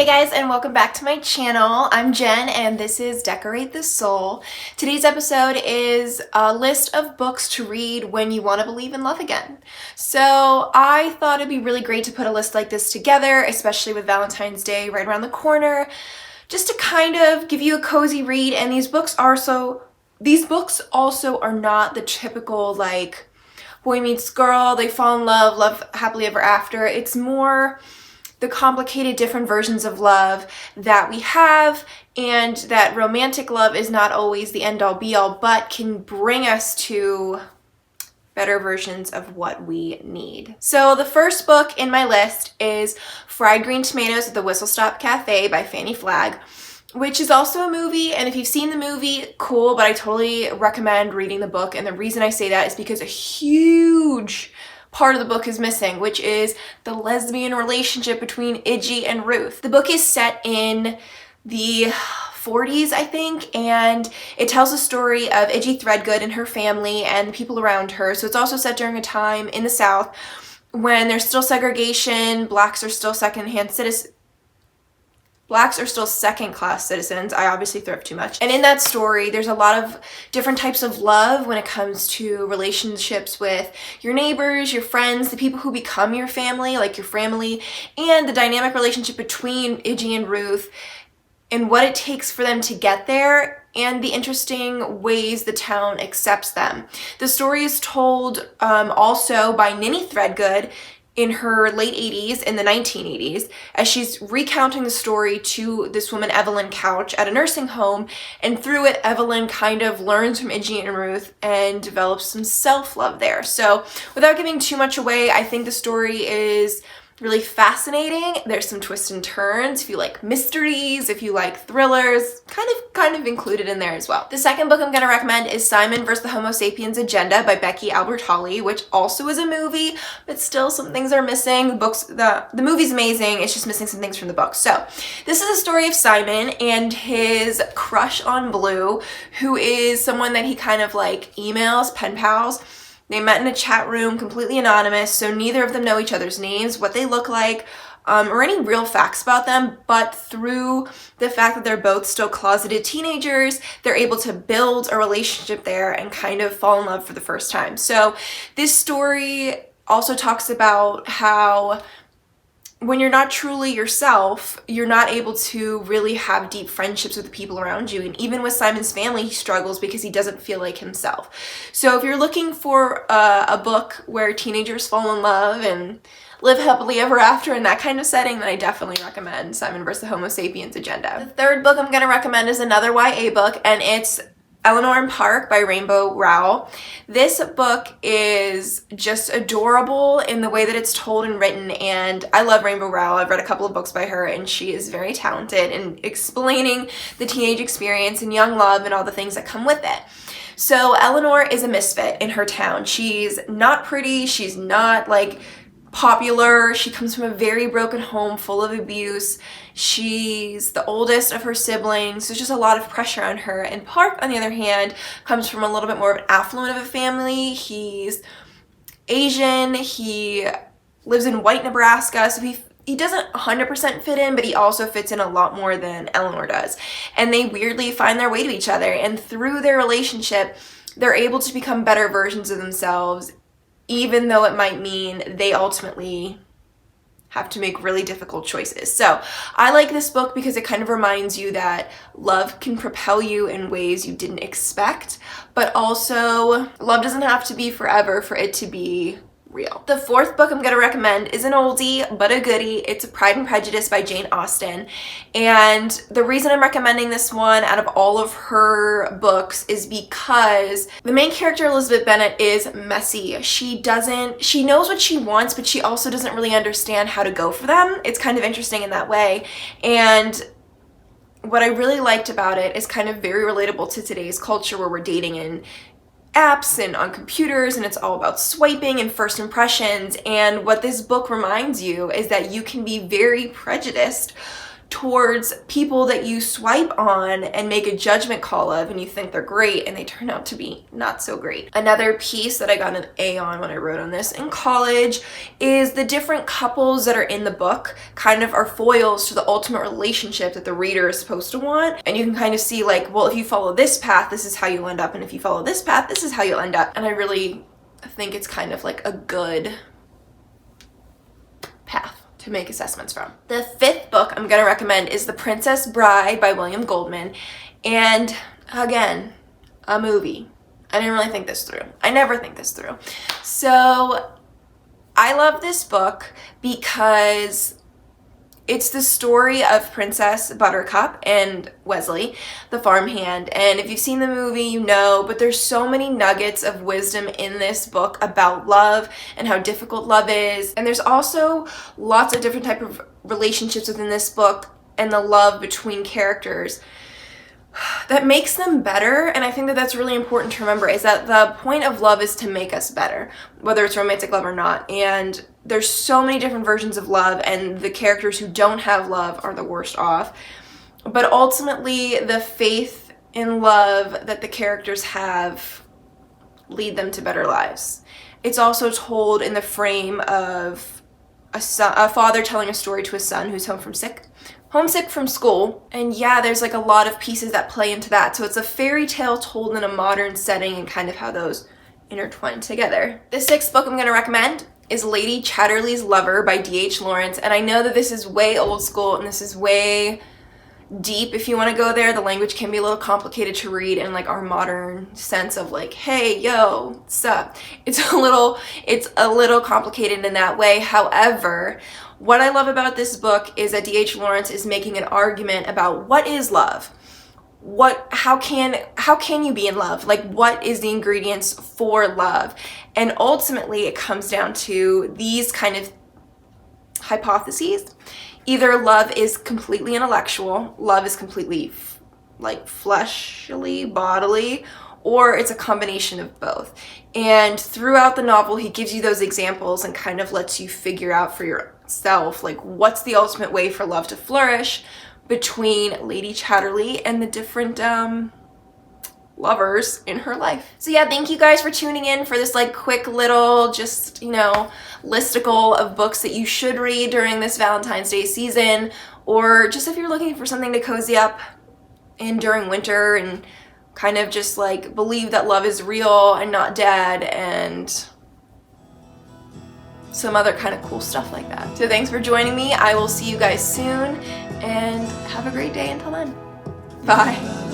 Hey guys, and welcome back to my channel. I'm Jen and this is Decorate the Soul. Today's episode is a list of books to read when you want to believe in love again. So I thought it'd be really great to put a list like this together, especially with Valentine's Day right around the corner, just to kind of give you a cozy read. And these books also are not the typical like boy meets girl, they fall in love, love happily ever after. It's more the complicated different versions of love that we have, and that romantic love is not always the end all be all, but can bring us to better versions of what we need. So the first book in my list is Fried Green Tomatoes at the Whistle Stop Cafe by Fanny Flagg, which is also a movie, and if you've seen the movie, cool, but I totally recommend reading the book. And the reason I say that is because a huge part of the book is missing, which is the lesbian relationship between Iggy and Ruth. The book is set in the 40s, I think, and it tells the story of Iggy Threadgood and her family and the people around her. So it's also set during a time in the South when there's still segregation, blacks are still second-class citizens. I obviously threw up too much. And in that story, there's a lot of different types of love when it comes to relationships with your neighbors, your friends, the people who become your family, like your family, and the dynamic relationship between Iggy and Ruth, and what it takes for them to get there, and the interesting ways the town accepts them. The story is told also by Ninny Threadgood in her late 80s, in the 1980s, as she's recounting the story to this woman, Evelyn Couch, at a nursing home, and through it, Evelyn kind of learns from Iggy and Ruth and develops some self-love there. So without giving too much away, I think the story is really fascinating. There's some twists and turns. If you like mysteries, if you like thrillers, kind of included in there as well. The second book I'm going to recommend is Simon vs. the Homo Sapiens Agenda by Becky Albert Hawley, which also is a movie, but still some things are missing. The movie's amazing, it's just missing some things from the book. So this is a story of Simon and his crush on Blue, who is someone that he kind of like emails, pen pals. They met in a chat room, completely anonymous, so neither of them know each other's names, what they look like, or any real facts about them, but through the fact that they're both still closeted teenagers, they're able to build a relationship there and kind of fall in love for the first time. So this story also talks about how when you're not truly yourself, you're not able to really have deep friendships with the people around you. And even with Simon's family, he struggles because he doesn't feel like himself. So if you're looking for a book where teenagers fall in love and live happily ever after in that kind of setting, then I definitely recommend Simon vs. the Homo Sapiens Agenda. The third book I'm going to recommend is another YA book, and it's Eleanor Park by Rainbow Rowell. This book is just adorable in the way that it's told and written, and I love Rainbow Rowell. I've read a couple of books by her, and she is very talented in explaining the teenage experience and young love and all the things that come with it. So Eleanor is a misfit in her town. She's not pretty, she's not like popular, she comes from a very broken home full of abuse. She's the oldest of her siblings. There's just a lot of pressure on her. And Park, on the other hand, comes from a little bit more of an affluent of a family. He's Asian, he lives in white Nebraska, so he doesn't 100% fit in, but he also fits in a lot more than Eleanor does. And they weirdly find their way to each other, and through their relationship, they're able to become better versions of themselves, even though it might mean they ultimately have to make really difficult choices. So I like this book because it kind of reminds you that love can propel you in ways you didn't expect, but also love doesn't have to be forever for it to be real. The fourth book I'm going to recommend is an oldie but a goodie. It's Pride and Prejudice by Jane Austen, and the reason I'm recommending this one out of all of her books is because the main character, Elizabeth Bennet, is messy. She knows what she wants, but she also doesn't really understand how to go for them. It's kind of interesting in that way, and what I really liked about it is kind of very relatable to today's culture where we're dating in apps and on computers, and it's all about swiping and first impressions. And what this book reminds you is that you can be very prejudiced towards people that you swipe on and make a judgment call of, and you think they're great and they turn out to be not so great. Another piece that I got an A on when I wrote on this in college is the different couples that are in the book kind of are foils to the ultimate relationship that the reader is supposed to want. And you can kind of see like, well, if you follow this path, this is how you'll end up, and if you follow this path, this is how you'll end up. And I really think it's kind of like a good path to make assessments from. The fifth book I'm gonna recommend is The Princess Bride by William Goldman. And again, a movie. I didn't really think this through. I never think this through. So I love this book because it's the story of Princess Buttercup and Wesley, the farmhand. And if you've seen the movie, you know, but there's so many nuggets of wisdom in this book about love and how difficult love is. And there's also lots of different type of relationships within this book and the love between characters that makes them better. And I think that that's really important to remember, is that the point of love is to make us better, whether it's romantic love or not. And there's so many different versions of love, and the characters who don't have love are the worst off. But ultimately, the faith in love that the characters have lead them to better lives. It's also told in the frame of a father telling a story to his son who's homesick from school. And yeah, there's like a lot of pieces that play into that. So it's a fairy tale told in a modern setting and kind of how those intertwine together. The sixth book I'm going to recommend is Lady Chatterley's Lover by D.H. Lawrence. And I know that this is way old school and this is way deep if you want to go there. The language can be a little complicated to read in like our modern sense of like, hey, yo, what's up? It's a little complicated in that way. However, what I love about this book is that D.H. Lawrence is making an argument about what is love. How can you be in love? Like, what is the ingredients for love? And ultimately it comes down to these kind of hypotheses. Either love is completely intellectual, love is completely like fleshly, bodily, or it's a combination of both. And throughout the novel, he gives you those examples and kind of lets you figure out for yourself, like, what's the ultimate way for love to flourish between Lady Chatterley and the different lovers in her life. So yeah, thank you guys for tuning in for this like quick little just, you know, listicle of books that you should read during this Valentine's Day season, or just if you're looking for something to cozy up in during winter and kind of just like believe that love is real and not dead, and some other kind of cool stuff like that. So thanks for joining me. I will see you guys soon, and have a great day until then. Bye.